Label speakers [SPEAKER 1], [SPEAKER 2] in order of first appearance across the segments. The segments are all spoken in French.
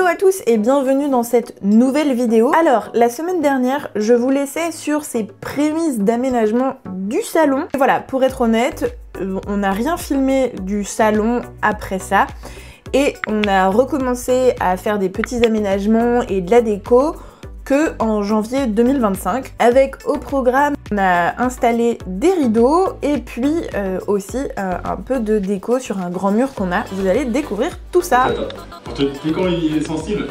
[SPEAKER 1] à tous et bienvenue dans cette nouvelle vidéo. Alors, la semaine dernière, je vous laissais sur ces prémices d'aménagement du salon. Et voilà, pour être honnête, on n'a rien filmé du salon après ça. Et on a recommencé à faire des petits aménagements et de la déco que en janvier 2025. Avec au programme, on a installé des rideaux et puis aussi un peu de déco sur un grand mur qu'on a. Vous allez découvrir tout ça.
[SPEAKER 2] Attends, pour te dire quand il est sensible,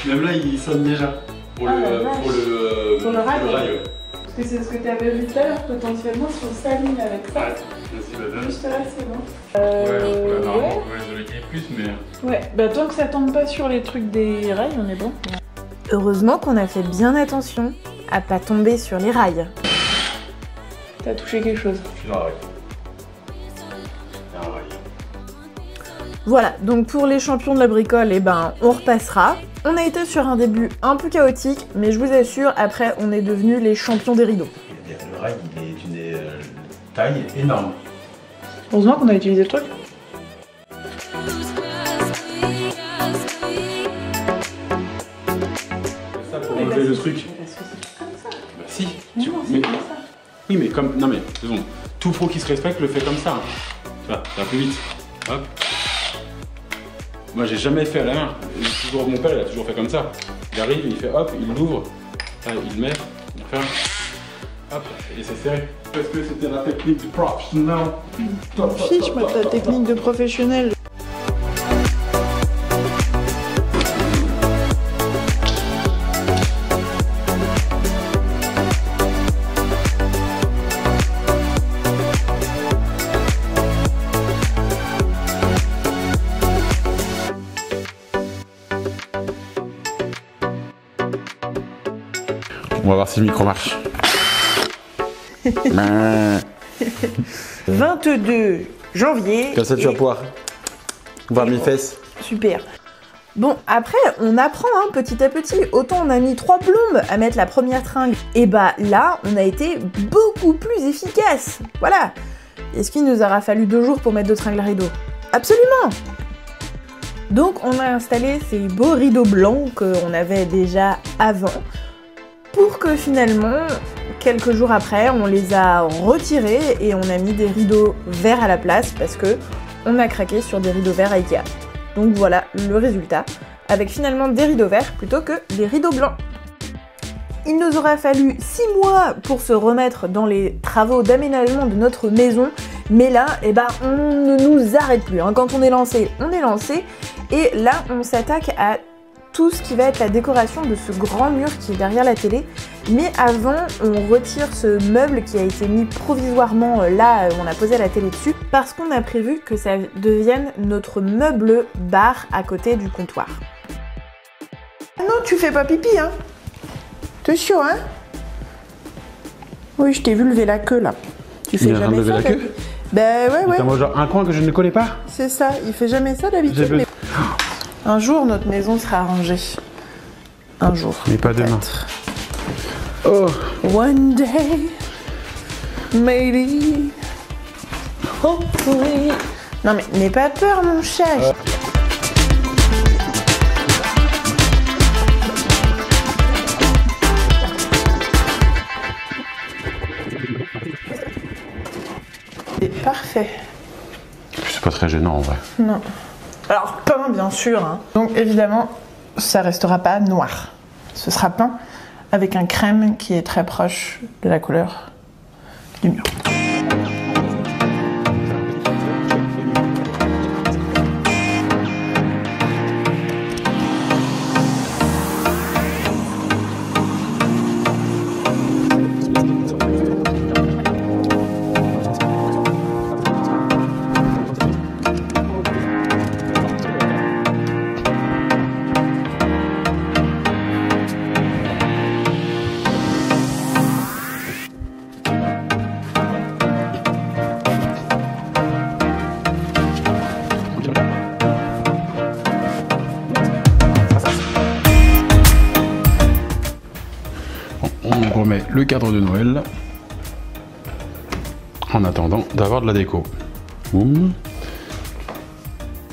[SPEAKER 2] même là il sonne déjà pour le rail. Ouais.
[SPEAKER 3] Parce que c'est ce que tu avais vu tout à l'heure, potentiellement si on s'aligne avec ça.
[SPEAKER 2] Ouais, vas-y, bah donne.
[SPEAKER 3] Juste là, c'est bon.
[SPEAKER 2] Ouais, je vais l'écrire plus, mais.
[SPEAKER 3] Ouais, bah tant que ça tombe pas sur les trucs des rails, on est bon.
[SPEAKER 1] Heureusement qu'on a fait bien attention à pas tomber sur les rails.
[SPEAKER 3] T'as touché quelque chose.
[SPEAKER 2] Je suis dans la rail.
[SPEAKER 1] Voilà, donc pour les champions de la bricole, eh ben, on repassera. On a été sur un début un peu chaotique, mais je vous assure, après, on est devenus les champions des rideaux.
[SPEAKER 2] Le rail, il est d'une taille énorme.
[SPEAKER 3] Heureusement qu'on a utilisé le truc.
[SPEAKER 2] Ça pour enlever le truc.
[SPEAKER 3] Parce que c'est comme ça.
[SPEAKER 2] Bah si.
[SPEAKER 3] Non, c'est comme ça.
[SPEAKER 2] Oui, mais comme. Non, mais, faisons. Tout pro qui se respecte le fait comme ça. Tu vois, ça va plus vite. Hop. Moi, j'ai jamais fait à la main. Toujours, mon père, il a toujours fait comme ça. Il arrive, il fait hop, il l'ouvre, il le met, il ferme. Hop, et c'est serré. Parce que c'était la technique du professionnel.
[SPEAKER 3] Fiche, moi, ta technique de professionnel.
[SPEAKER 2] On va voir si le micro marche.
[SPEAKER 1] 22 janvier.
[SPEAKER 2] Comme ça, tu vas pouvoir voir mes fesses.
[SPEAKER 1] Super. Bon, après, on apprend hein, petit à petit. Autant on a mis 3 plombes à mettre la première tringle. Et bah là, on a été beaucoup plus efficace. Voilà. Est-ce qu'il nous aura fallu 2 jours pour mettre 2 tringles à rideaux? Absolument. Donc on a installé ces beaux rideaux blancs qu'on avait déjà avant. Pour que finalement, quelques jours après, on les a retirés et on a mis des rideaux verts à la place parce que on a craqué sur des rideaux verts à Ikea. Donc voilà le résultat, avec finalement des rideaux verts plutôt que des rideaux blancs. Il nous aura fallu 6 mois pour se remettre dans les travaux d'aménagement de notre maison, mais là, eh ben, on ne nous arrête plus. Hein. Quand on est lancé, et là, on s'attaque à tout ce qui va être la décoration de ce grand mur qui est derrière la télé. Mais avant, on retire ce meuble qui a été mis provisoirement là où on a posé la télé dessus, parce qu'on a prévu que ça devienne notre meuble bar à côté du comptoir. Non, tu fais pas pipi, hein? Attention, hein? Oui, je t'ai vu lever la queue, là. Tu fais jamais ça,
[SPEAKER 2] la queue?
[SPEAKER 1] Ben ouais.
[SPEAKER 2] T'as moi genre un coin que je ne connais pas.
[SPEAKER 1] C'est ça, il fait jamais ça d'habitude. Mais... Un jour, notre maison sera rangée. Un jour.
[SPEAKER 2] Mais pas demain.
[SPEAKER 1] Oh. One day, maybe, hopefully. Non mais n'aie pas peur, mon chat. C'est parfait.
[SPEAKER 2] C'est pas très gênant en vrai.
[SPEAKER 1] Non. Alors peint bien sûr. Hein. Donc évidemment, ça restera pas noir. Ce sera peint avec un crème qui est très proche de la couleur du mur.
[SPEAKER 2] On remet le cadre de Noël en attendant d'avoir de la déco. Boum.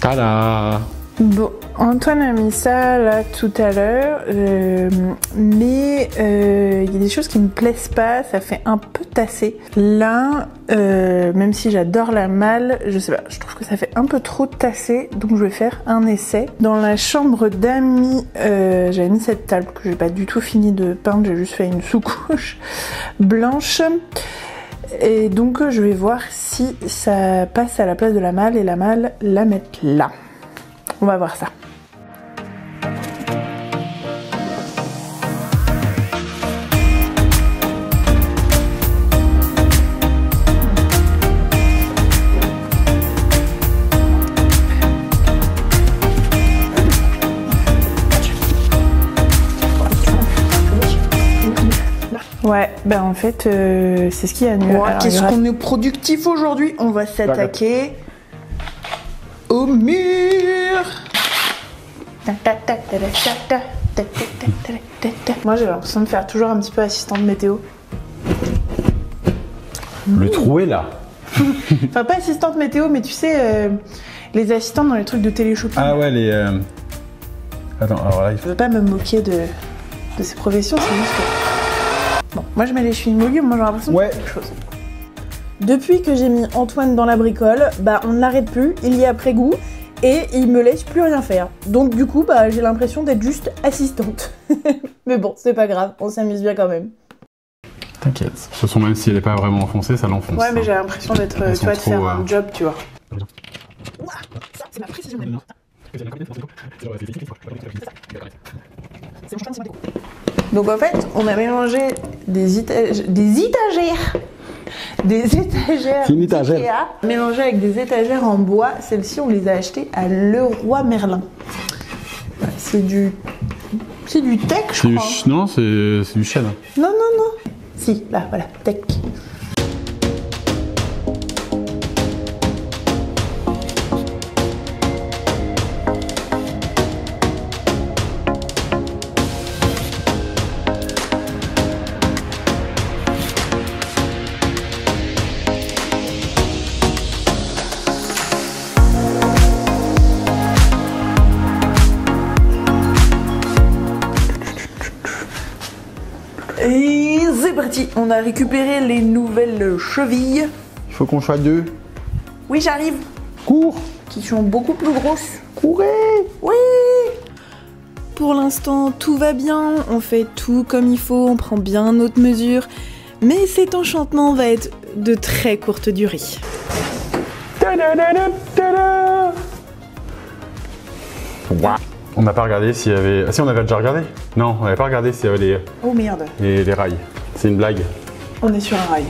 [SPEAKER 2] Tada!
[SPEAKER 1] Bon, Antoine a mis ça là tout à l'heure, mais il y a des choses qui me plaisent pas, ça fait un peu tassé. Là, même si j'adore la malle, je sais pas, je trouve que ça fait un peu trop tassé, donc je vais faire un essai. Dans la chambre d'amis, j'avais mis cette table que j'ai pas du tout fini de peindre, j'ai juste fait une sous-couche blanche. Et donc je vais voir si ça passe à la place de la malle et la malle la mettre là. On va voir ça. Ouais, ben en fait, c'est ce qu'il y a de mieux. Qu'est-ce qu'on est productif aujourd'hui? On va s'attaquer au mur. Moi, j'ai l'impression de faire toujours un petit peu assistante météo.
[SPEAKER 2] Le trou est là.
[SPEAKER 1] Enfin, pas assistante météo, mais tu sais, les assistants dans les trucs de télé-shopping.
[SPEAKER 2] Ah ouais, les... Attends, alors là, il
[SPEAKER 1] Je veux pas me moquer de ces professions, c'est juste que... Bon, moi je mets les chevilles mouillées, moi j'ai l'impression de faire quelque chose. Depuis que j'ai mis Antoine dans la bricole, bah on ne l'arrête plus, il y a après-goût et il me laisse plus rien faire. Donc du coup, bah j'ai l'impression d'être juste assistante. Mais bon, c'est pas grave, on s'amuse bien quand même.
[SPEAKER 2] T'inquiète. De toute façon, même si elle est pas vraiment enfoncée, ça l'enfonce.
[SPEAKER 1] Ouais, mais j'ai l'impression d'être, tu vois, de faire un job, tu vois.
[SPEAKER 3] Ouah, ça, c'est ma précision.
[SPEAKER 1] Donc en fait, on a mélangé des étagères Ikea, mélangées avec des étagères en bois. Celles-ci, on les a achetées à Leroy Merlin. C'est du tech, je crois.
[SPEAKER 2] Non, c'est du chêne.
[SPEAKER 1] Non. Si, là, voilà, tech. Et c'est parti, on a récupéré les nouvelles chevilles.
[SPEAKER 2] Il faut qu'on soit deux.
[SPEAKER 1] Oui, j'arrive.
[SPEAKER 2] Cours.
[SPEAKER 1] Qui sont beaucoup plus grosses.
[SPEAKER 2] Courez.
[SPEAKER 1] Oui. Pour l'instant, tout va bien, on fait tout comme il faut, on prend bien notre mesure. Mais cet enchantement va être de très courte durée.
[SPEAKER 2] Wow. On n'a pas regardé s'il y avait... Ah si, on avait déjà regardé. Non, on n'avait pas regardé s'il y avait
[SPEAKER 1] Oh merde.
[SPEAKER 2] les rails. C'est une blague.
[SPEAKER 1] On est sur un rail.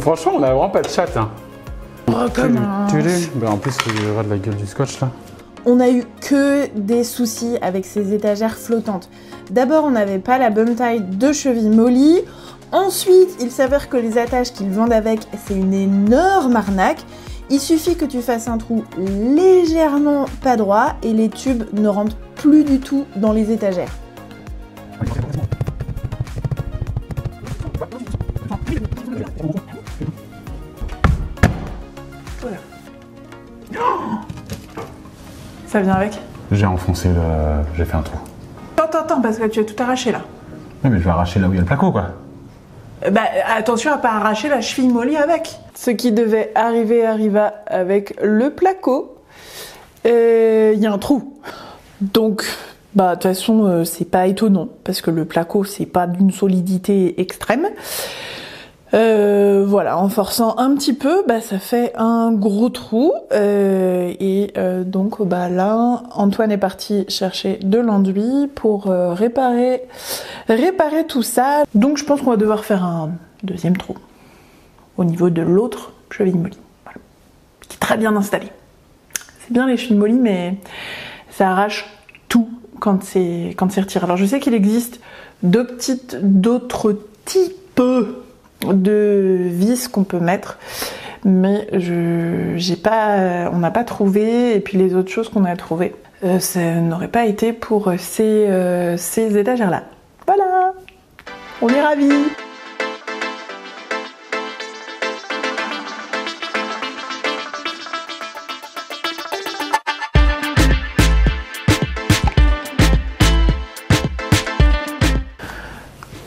[SPEAKER 2] Franchement, on a vraiment pas de chat. Hein.
[SPEAKER 1] Oh, comme un...
[SPEAKER 2] Bah, en plus, il y aura de la gueule du scotch là.
[SPEAKER 1] On a eu que des soucis avec ces étagères flottantes. D'abord, on n'avait pas la bonne taille de cheville molly. Ensuite, il s'avère que les attaches qu'ils vendent avec, c'est une énorme arnaque. Il suffit que tu fasses un trou légèrement pas droit et les tubes ne rentrent plus du tout dans les étagères. Voilà. Ça vient avec?
[SPEAKER 2] J'ai enfoncé le... J'ai fait un trou.
[SPEAKER 1] Attends, parce que tu as tout arraché là.
[SPEAKER 2] Oui, mais je vais arracher là où il y a le placo, quoi.
[SPEAKER 1] Bah attention à pas arracher la cheville molly avec. Ce qui devait arriver arriva avec le placo. Il y a un trou. Donc, bah de toute façon, c'est pas étonnant parce que le placo c'est pas d'une solidité extrême. Voilà, en forçant un petit peu, bah ça fait un gros trou. Donc bah là, Antoine est parti chercher de l'enduit pour réparer tout ça. Donc je pense qu'on va devoir faire un deuxième trou au niveau de l'autre cheville molly. Voilà. Qui est très bien installé. C'est bien les chevilles molly, mais ça arrache tout quand c'est retiré. Alors je sais qu'il existe d'autres types de vis qu'on peut mettre, mais on n'a pas trouvé, et puis les autres choses qu'on a trouvées, ça n'aurait pas été pour ces étagères là. Voilà, on est ravis.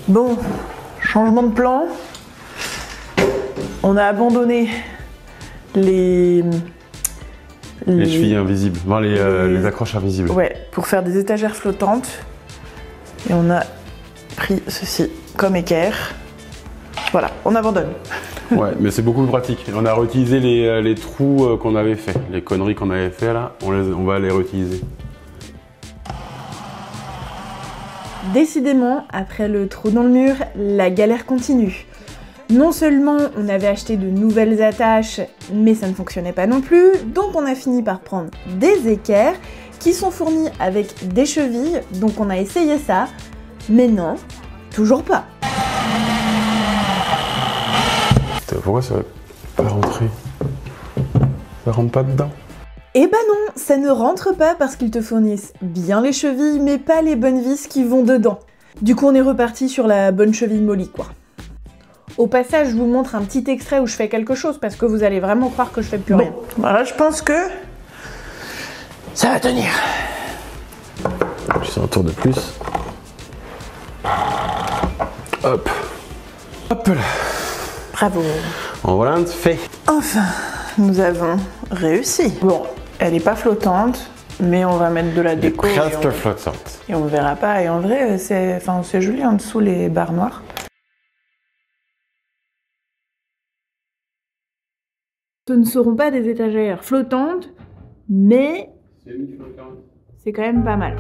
[SPEAKER 1] Bon, changement de plan. On a abandonné les
[SPEAKER 2] chevilles invisibles, enfin, les accroches invisibles.
[SPEAKER 1] Ouais, pour faire des étagères flottantes. Et on a pris ceci comme équerre. Voilà, on abandonne.
[SPEAKER 2] Ouais, mais c'est beaucoup plus pratique. On a réutilisé les trous qu'on avait fait, les conneries qu'on avait fait là, on va les réutiliser.
[SPEAKER 1] Décidément, après le trou dans le mur, la galère continue. Non seulement on avait acheté de nouvelles attaches, mais ça ne fonctionnait pas non plus, donc on a fini par prendre des équerres qui sont fournis avec des chevilles, donc on a essayé ça, mais non, toujours pas.
[SPEAKER 2] Putain, pourquoi ça va pas rentrer? Ça rentre pas dedans?
[SPEAKER 1] Eh ben non, ça ne rentre pas parce qu'ils te fournissent bien les chevilles, mais pas les bonnes vis qui vont dedans. Du coup, on est reparti sur la bonne cheville molly, quoi. Au passage, je vous montre un petit extrait où je fais quelque chose, parce que vous allez vraiment croire que je fais plus rien. Voilà, je pense que ça va tenir.
[SPEAKER 2] Juste un tour de plus. Hop. Hop là.
[SPEAKER 1] Bravo.
[SPEAKER 2] En voilà un de fait.
[SPEAKER 1] Enfin, nous avons réussi. Bon, elle est pas flottante, mais on va mettre de la déco.
[SPEAKER 2] Presque flottante.
[SPEAKER 1] Et on verra pas. Et en vrai, c'est joli en dessous les barres noires. Ce ne seront pas des étagères flottantes, mais c'est quand même pas mal.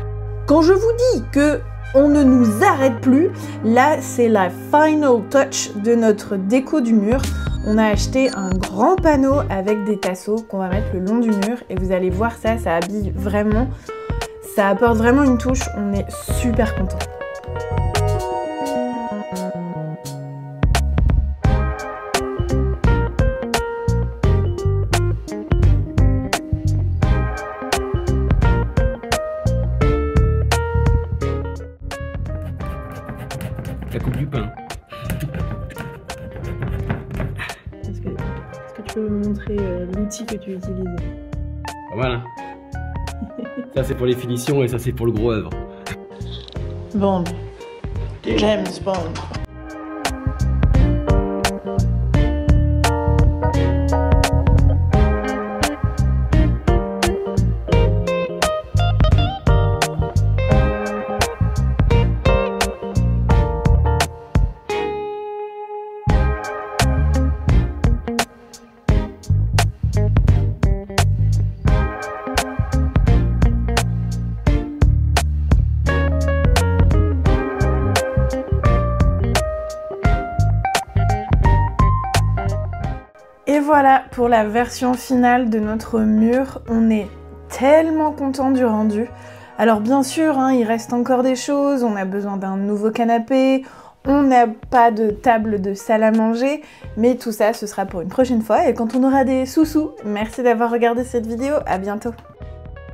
[SPEAKER 1] Quand je vous dis que on ne nous arrête plus, là c'est la final touch de notre déco du mur. On a acheté un grand panneau avec des tasseaux qu'on va mettre le long du mur et vous allez voir ça, ça habille vraiment, ça apporte vraiment une touche, on est super contents.
[SPEAKER 2] La coupe du pain.
[SPEAKER 1] Est-ce que tu peux me montrer l'outil que tu utilises?
[SPEAKER 4] Pas mal, hein. Ça c'est pour les finitions et ça c'est pour le gros œuvre.
[SPEAKER 1] Bond. James Bond. Et voilà pour la version finale de notre mur. On est tellement content du rendu. Alors bien sûr, hein, il reste encore des choses. On a besoin d'un nouveau canapé. On n'a pas de table de salle à manger. Mais tout ça, ce sera pour une prochaine fois. Et quand on aura des sous-sous. Merci d'avoir regardé cette vidéo. À bientôt.